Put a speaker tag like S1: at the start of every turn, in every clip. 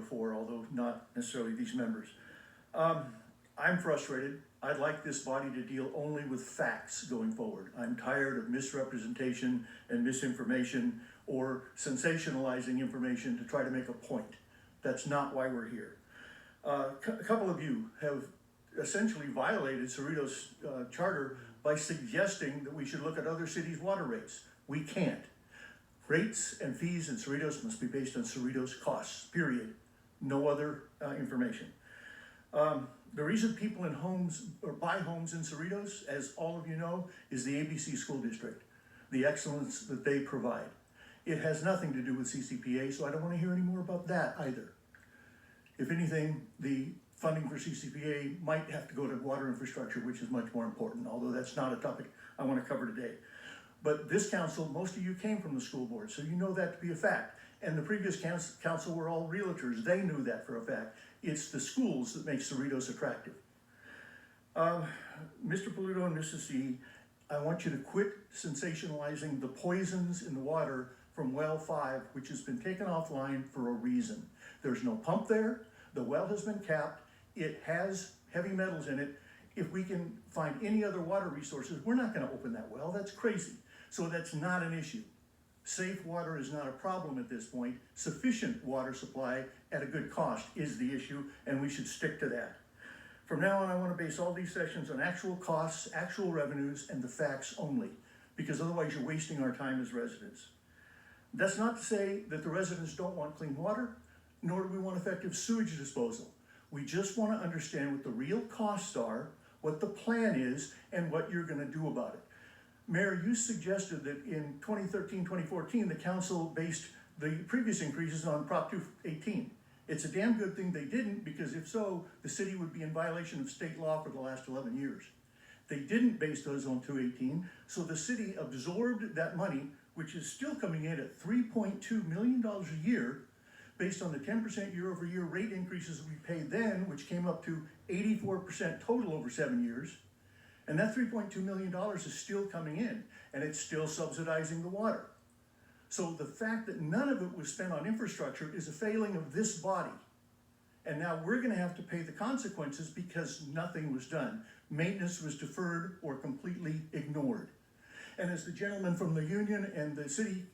S1: before, although not necessarily these members. I'm frustrated. I'd like this body to deal only with facts going forward. I'm tired of misrepresentation and misinformation or sensationalizing information to try to make a point. That's not why we're here. A couple of you have essentially violated Cerritos' charter by suggesting that we should look at other cities' water rates. We can't. Rates and fees in Cerritos must be based on Cerritos costs, period. No other information. The reason people in homes or buy homes in Cerritos, as all of you know, is the ABC School District, the excellence that they provide. It has nothing to do with CCPA, so I don't want to hear any more about that either. If anything, the funding for CCPA might have to go to water infrastructure, which is much more important, although that's not a topic I want to cover today. But this council, most of you came from the school board, so you know that to be a fact. And the previous council were all realtors. They knew that for a fact. It's the schools that make Cerritos attractive. Mr. Paluto and Mrs. C, I want you to quit sensationalizing the poisons in the water from well 5, which has been taken offline for a reason. There's no pump there. The well has been capped. It has heavy metals in it. If we can find any other water resources, we're not going to open that well. That's crazy. So that's not an issue. Safe water is not a problem at this point. Sufficient water supply at a good cost is the issue, and we should stick to that. From now on, I want to base all these sessions on actual costs, actual revenues, and the facts only, because otherwise you're wasting our time as residents. That's not to say that the residents don't want clean water, nor do we want effective sewage disposal. We just want to understand what the real costs are, what the plan is, and what you're going to do about it. Mayor, you suggested that in 2013-2014, the council based the previous increases on Prop 218. It's a damn good thing they didn't, because if so, the city would be in violation of state law for the last 11 years. They didn't base those on 218, so the city absorbed that money, which is still coming in at $3.2 million a year, based on the 10% year-over-year rate increases we paid then, which came up to 84% total over 7 years. And that $3.2 million is still coming in, and it's still subsidizing the water. So the fact that none of it was spent on infrastructure is a failing of this body. And now we're going to have to pay the consequences because nothing was done. Maintenance was deferred or completely ignored. And as the gentleman from the union and the city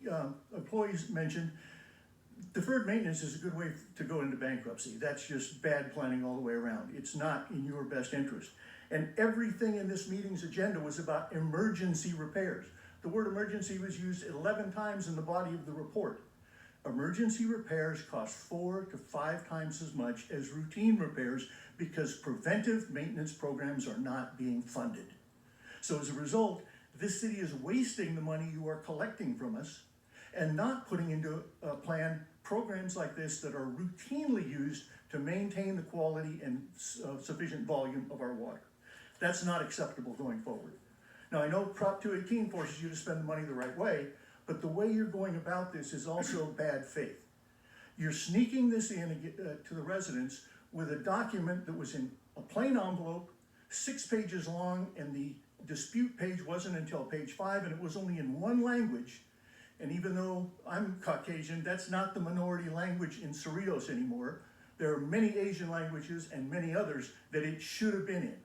S1: employees mentioned, deferred maintenance is a good way to go into bankruptcy. That's just bad planning all the way around. It's not in your best interest. And everything in this meeting's agenda was about emergency repairs. The word emergency was used 11 times in the body of the report. Emergency repairs cost 4 to 5 times as much as routine repairs because preventive maintenance programs are not being funded. So as a result, this city is wasting the money you are collecting from us and not putting into a plan programs like this that are routinely used to maintain the quality and sufficient volume of our water. That's not acceptable going forward. Now, I know Prop 218 forces you to spend the money the right way, but the way you're going about this is also bad faith. You're sneaking this in to the residents with a document that was in a plain envelope, 6 pages long, and the dispute page wasn't until page 5, and it was only in one language. And even though I'm Caucasian, that's not the minority language in Cerritos anymore. There are many Asian languages and many others that it should have been in.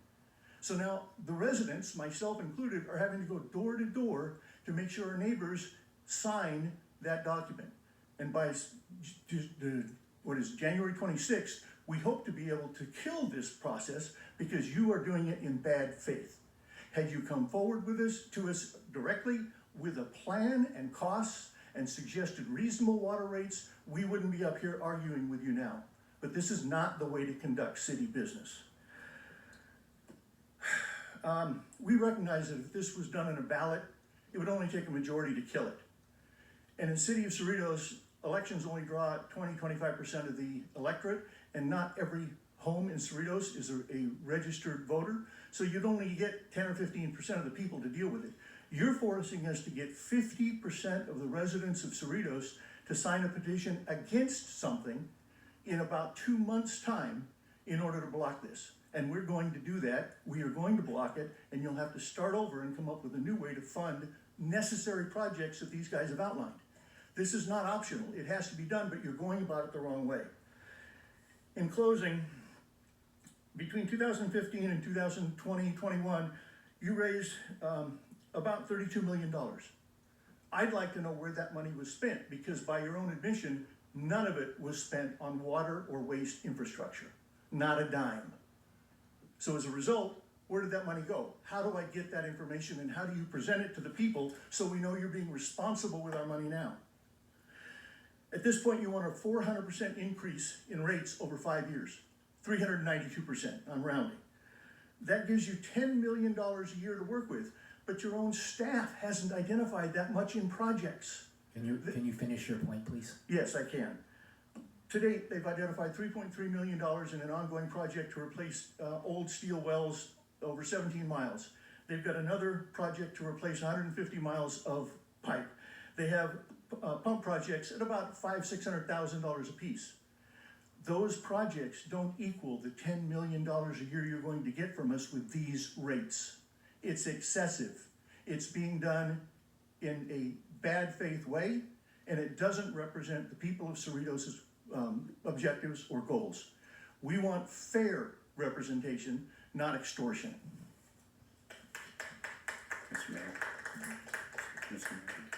S1: So now the residents, myself included, are having to go door to door to make sure our neighbors sign that document. And by January 26th, we hope to be able to kill this process because you are doing it in bad faith. Had you come forward with this to us directly with a plan and costs and suggested reasonable water rates, we wouldn't be up here arguing with you now. But this is not the way to conduct city business. We recognize that if this was done in a ballot, it would only take a majority to kill it. And in the city of Cerritos, elections only draw 20-25% of the electorate, and not every home in Cerritos is a registered voter. So you'd only get 10 or 15% of the people to deal with it. You're forcing us to get 50% of the residents of Cerritos to sign a petition against something in about 2 months' time in order to block this. And we're going to do that. We are going to block it, and you'll have to start over and come up with a new way to fund necessary projects that these guys have outlined. This is not optional. It has to be done, but you're going about it the wrong way. In closing, between 2015 and 2020-21, you raised about $32 million. I'd like to know where that money was spent, because by your own admission, none of it was spent on water or waste infrastructure, not a dime. So as a result, where did that money go? How do I get that information, and how do you present it to the people so we know you're being responsible with our money now? At this point, you want a 400% increase in rates over 5 years, 392%, I'm rounding. That gives you $10 million a year to work with, but your own staff hasn't identified that much in projects.
S2: Can you finish your point, please?
S1: Yes, I can. To date, they've identified $3.3 million in an ongoing project to replace old steel wells over 17 miles. They've got another project to replace 150 miles of pipe. They have pump projects at about $500,000–600,000 a piece. Those projects don't equal the $10 million a year you're going to get from us with these rates. It's excessive. It's being done in a bad faith way, and it doesn't represent the people of Cerritos' objectives or goals. We want fair representation, not extortion.
S3: Mr. Mayor. Mr. Mayor.